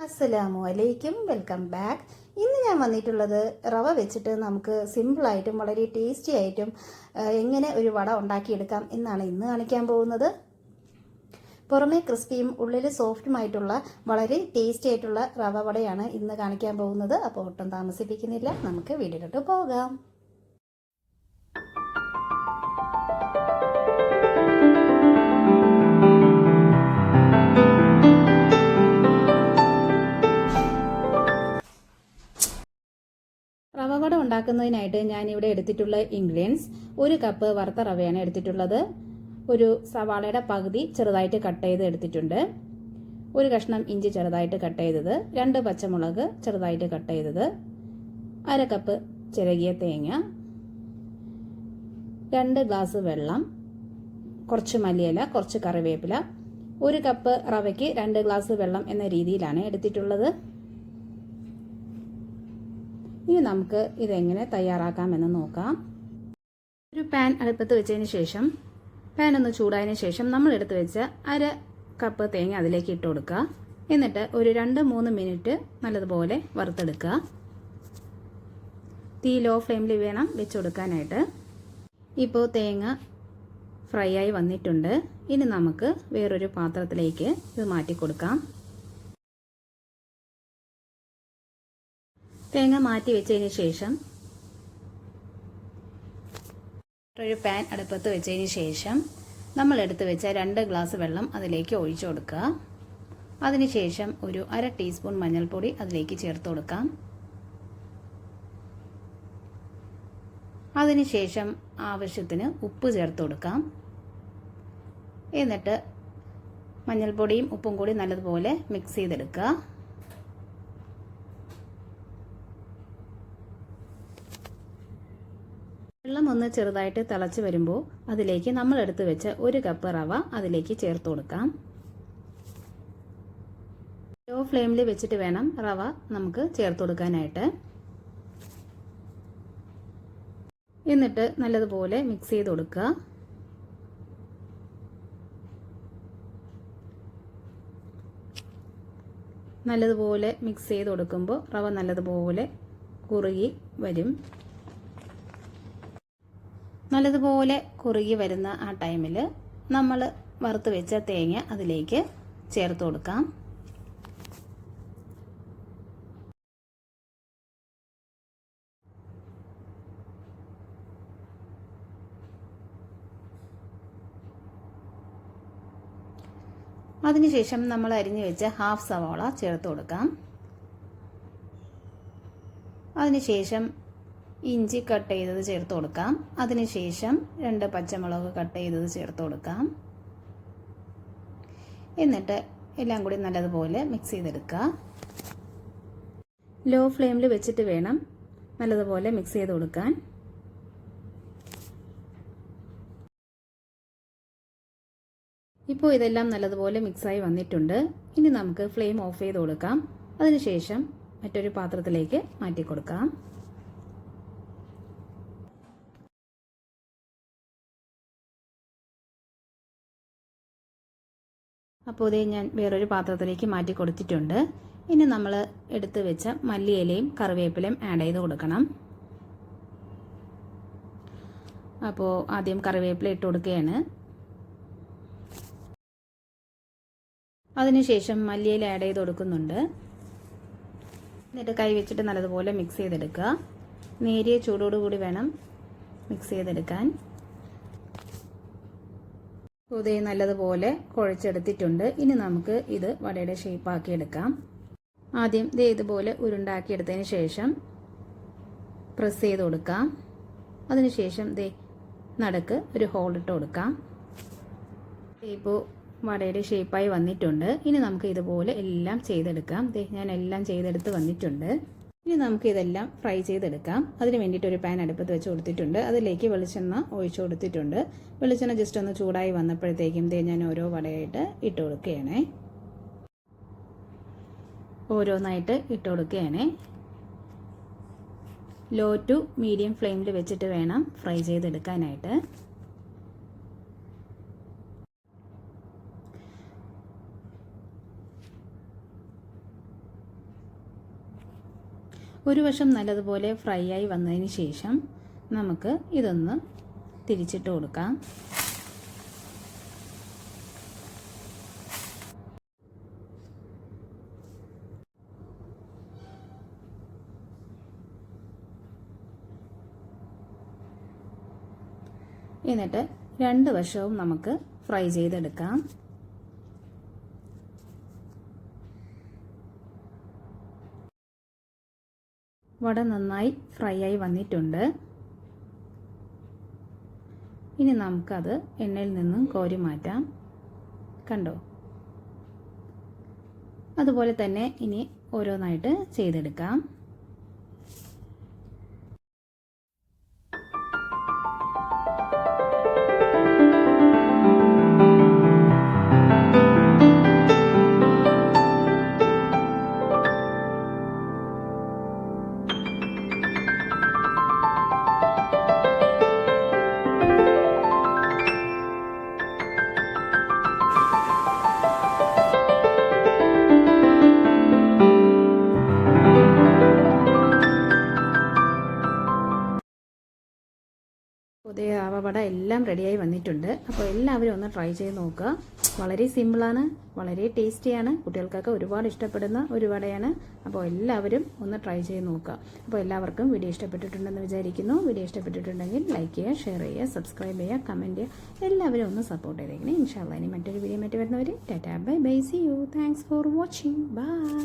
അസ്സലാമു അലൈക്കും, welcome back. ഇന്ന് ഞാൻ വന്നിട്ടുള്ളത് റവ വെച്ചിട്ട് നമുക്ക് സിമ്പിളായിട്ടും വളരെ ടേസ്റ്റി ആയിട്ടും എങ്ങനെ ഒരു വട ഉണ്ടാക്കിയെടുക്കാം എന്നാണ് ഇന്ന് കാണിക്കാൻ പോകുന്നത്. പുറമേ ക്രിസ്പിയും ഉള്ളിൽ സോഫ്റ്റുമായിട്ടുള്ള വളരെ ടേസ്റ്റി ആയിട്ടുള്ള റവ വടയാണ് ഇന്ന് കാണിക്കാൻ പോകുന്നത്. അപ്പോൾ ഒട്ടും താമസിപ്പിക്കുന്നില്ല, നമുക്ക് വീഡിയോയിലോട്ട് പോകാം. റവ വട ഉണ്ടാക്കുന്നതിനായിട്ട് ഞാനിവിടെ എടുത്തിട്ടുള്ള ഇൻഗ്രീഡിയൻസ്: 1 കപ്പ് വറുത്ത റവയാണ് എടുത്തിട്ടുള്ളത്, ഒരു സവാളയുടെ പകുതി ചെറുതായിട്ട് കട്ട് ചെയ്ത് എടുത്തിട്ടുണ്ട്, 1 കഷ്ണം ഇഞ്ചി ചെറുതായിട്ട് കട്ട് ചെയ്തത്, 2 പച്ചമുളക് ചെറുതായിട്ട് കട്ട് ചെയ്തത്, 1/2 കപ്പ് ചിരകിയ തേങ്ങ, 2 ഗ്ലാസ് വെള്ളം, കുറച്ച് മല്ലിയില, കുറച്ച് കറിവേപ്പില. 1 കപ്പ് റവയ്ക്ക് 2 ഗ്ലാസ് വെള്ളം എന്ന രീതിയിലാണ് എടുത്തിട്ടുള്ളത്. ഇനി നമുക്ക് ഇതെങ്ങനെ തയ്യാറാക്കാമെന്ന് നോക്കാം. ഒരു പാൻ അടുപ്പത്ത് വെച്ചതിന് ശേഷം പാൻ ഒന്ന് ചൂടായതിന് ശേഷം നമ്മൾ എടുത്ത് വെച്ച 1/2 കപ്പ് തേങ്ങ അതിലേക്ക് ഇട്ട് കൊടുക്കുക. എന്നിട്ട് ഒരു 2-3 മിനിറ്റ് നല്ലതുപോലെ വറുത്തെടുക്കുക. തീ ലോ ഫ്ലെയിമിൽ വേണം വെച്ച് കൊടുക്കാനായിട്ട്. ഇപ്പോൾ തേങ്ങ ഫ്രൈ ആയി വന്നിട്ടുണ്ട്. ഇനി നമുക്ക് വേറൊരു പാത്രത്തിലേക്ക് ഇത് മാറ്റി കൊടുക്കാം. തേങ്ങ മാറ്റി വെച്ചതിന് ശേഷം ഒരു പാൻ അടുപ്പത്ത് വെച്ചതിന് ശേഷം നമ്മൾ എടുത്ത് വെച്ച 2 ഗ്ലാസ് വെള്ളം അതിലേക്ക് ഒഴിച്ചു കൊടുക്കുക. അതിനുശേഷം ഒരു 1/2 ടീസ്പൂൺ മഞ്ഞൾപ്പൊടി അതിലേക്ക് ചേർത്ത് കൊടുക്കാം. അതിനുശേഷം ആവശ്യത്തിന് ഉപ്പ് ചേർത്ത് കൊടുക്കാം. എന്നിട്ട് മഞ്ഞൾപ്പൊടിയും ഉപ്പും കൂടി നല്ലതുപോലെ മിക്സ് ചെയ്തെടുക്കുക. വെള്ളം ഒന്ന് ചെറുതായിട്ട് തിളച്ച് വരുമ്പോൾ അതിലേക്ക് നമ്മൾ എടുത്ത് വെച്ച 1 കപ്പ് റവ അതിലേക്ക് ചേർത്ത് കൊടുക്കാം. ലോ ഫ്ലെയിമിൽ വെച്ചിട്ട് വേണം റവ നമുക്ക് ചേർത്ത് കൊടുക്കാനായിട്ട്. എന്നിട്ട് നല്ലതുപോലെ മിക്സ് ചെയ്ത് കൊടുക്കുക. നല്ലതുപോലെ മിക്സ് ചെയ്ത് കൊടുക്കുമ്പോൾ റവ നല്ലതുപോലെ കുറുകി വരും. നല്ലതുപോലെ കുറുകി വരുന്ന ആ ടൈമിൽ നമ്മൾ വറുത്ത് വെച്ച തേങ്ങ അതിലേക്ക് ചേർത്ത് കൊടുക്കാം. അതിനുശേഷം നമ്മൾ അരിഞ്ഞു വെച്ച ഹാഫ് സവാള ചേർത്ത് കൊടുക്കാം. അതിനുശേഷം ഇഞ്ചി കട്ട് ചെയ്തത് ചേർത്ത് കൊടുക്കാം. അതിനുശേഷം 2 പച്ചമുളക് കട്ട് ചെയ്തത് ചേർത്ത് കൊടുക്കാം. എന്നിട്ട് എല്ലാം കൂടി നല്ലതുപോലെ മിക്സ് ചെയ്തെടുക്കുക. ലോ ഫ്ലെയിമിൽ വെച്ചിട്ട് വേണം നല്ലതുപോലെ മിക്സ് ചെയ്ത് കൊടുക്കാൻ. ഇപ്പോൾ ഇതെല്ലാം നല്ലതുപോലെ മിക്സായി വന്നിട്ടുണ്ട്. ഇനി നമുക്ക് ഫ്ലെയിം ഓഫ് ചെയ്ത് കൊടുക്കാം. അതിനുശേഷം മറ്റൊരു പാത്രത്തിലേക്ക് മാറ്റി കൊടുക്കാം. അപ്പോൾ ഇതേ ഞാൻ വേറൊരു പാത്രത്തിലേക്ക് മാറ്റി കൊടുത്തിട്ടുണ്ട്. ഇനി നമ്മൾ എടുത്ത് വെച്ച മല്ലിയിലയും കറിവേപ്പിലയും ആഡ് ചെയ്ത് കൊടുക്കണം. അപ്പോൾ ആദ്യം കറിവേപ്പില ഇട്ട് കൊടുക്കുകയാണ്. അതിനുശേഷം മല്ലിയില ആഡ് ചെയ്ത് കൊടുക്കുന്നുണ്ട്. എന്നിട്ട് കൈ വെച്ചിട്ട് നല്ലതുപോലെ മിക്സ് ചെയ്തെടുക്കുക. നേരിയ ചൂടോടുകൂടി വേണം മിക്സ് ചെയ്തെടുക്കാൻ. ഇതേ നല്ലതുപോലെ കുഴച്ചെടുത്തിട്ടുണ്ട്. ഇനി നമുക്ക് ഇത് വടയുടെ ഷേപ്പാക്കി എടുക്കാം. ആദ്യം ദേ ഇതുപോലെ ഉരുണ്ടാക്കിയെടുത്തതിന് ശേഷം പ്രസ് ചെയ്ത് കൊടുക്കാം. അതിനുശേഷം ദേ നടുക്ക് ഒരു ഹോൾ ഇട്ട് കൊടുക്കാം. ഇപ്പോൾ വടയുടെ ഷേപ്പായി വന്നിട്ടുണ്ട്. ഇനി നമുക്ക് ഇതുപോലെ എല്ലാം ചെയ്തെടുക്കാം. ദേ ഞാൻ എല്ലാം ചെയ്തെടുത്ത് വന്നിട്ടുണ്ട്. ഇനി നമുക്ക് ഇതെല്ലാം ഫ്രൈ ചെയ്തെടുക്കാം. അതിന് വേണ്ടിയിട്ട് ഒരു പാൻ അടുപ്പത്ത് വെച്ച് കൊടുത്തിട്ടുണ്ട്. അതിലേക്ക് വെളിച്ചെണ്ണ ഒഴിച്ചു കൊടുത്തിട്ടുണ്ട്. വെളിച്ചെണ്ണ ജസ്റ്റ് ഒന്ന് ചൂടായി വന്നപ്പോഴത്തേക്കും ദേ ഞാൻ ഓരോ വടയായിട്ട് ഇട്ട് കൊടുക്കുകയാണേ. ഓരോന്നായിട്ട് ഇട്ട് കൊടുക്കുകയാണേ. ലോ ടു മീഡിയം ഫ്ലെയിമിൽ വെച്ചിട്ട് വേണം ഫ്രൈ ചെയ്തെടുക്കാനായിട്ട്. ഒരു വശം നല്ലതുപോലെ ഫ്രൈ ആയി വന്നതിന് ശേഷം നമുക്ക് ഇതൊന്ന് തിരിച്ചിട്ട് കൊടുക്കാം. എന്നിട്ട് രണ്ട് വശവും നമുക്ക് ഫ്രൈ ചെയ്തെടുക്കാം. വട നന്നായി ഫ്രൈ ആയി വന്നിട്ടുണ്ട്. ഇനി നമുക്കത് എണ്ണയിൽ നിന്നും കോരി മാറ്റാം. കണ്ടോ? അതുപോലെ തന്നെ ഇനി ഓരോന്നായിട്ട് ചെയ്തെടുക്കാം. പുതിയ റവ എല്ലാം റെഡിയായി വന്നിട്ടുണ്ട്. അപ്പോൾ എല്ലാവരും ഒന്ന് ട്രൈ ചെയ്ത് നോക്കുക. വളരെ സിമ്പിളാണ്, വളരെ ടേസ്റ്റിയാണ്, കുട്ടികൾക്കൊക്കെ ഒരുപാട് ഇഷ്ടപ്പെടുന്ന ഒരു വടയാണ്. അപ്പോൾ എല്ലാവരും ഒന്ന് ട്രൈ ചെയ്ത് നോക്കുക. അപ്പോൾ എല്ലാവർക്കും വീഡിയോ ഇഷ്ടപ്പെട്ടിട്ടുണ്ടെന്ന് വിചാരിക്കുന്നു. വീഡിയോ ഇഷ്ടപ്പെട്ടിട്ടുണ്ടെങ്കിൽ ലൈക്ക് ചെയ്യുക, ഷെയർ ചെയ്യുക, സബ്സ്ക്രൈബ് ചെയ്യുക, കമൻറ്റ് ചെയ്യുക. എല്ലാവരും ഒന്ന് സപ്പോർട്ട് ചെയ്തേക്കണേ. ഇൻഷാ അല്ലാഹ് ഇനി മറ്റൊരു വീഡിയോ മറ്റു വരുന്നവർ tata bye bye, see you, thanks for watching, by.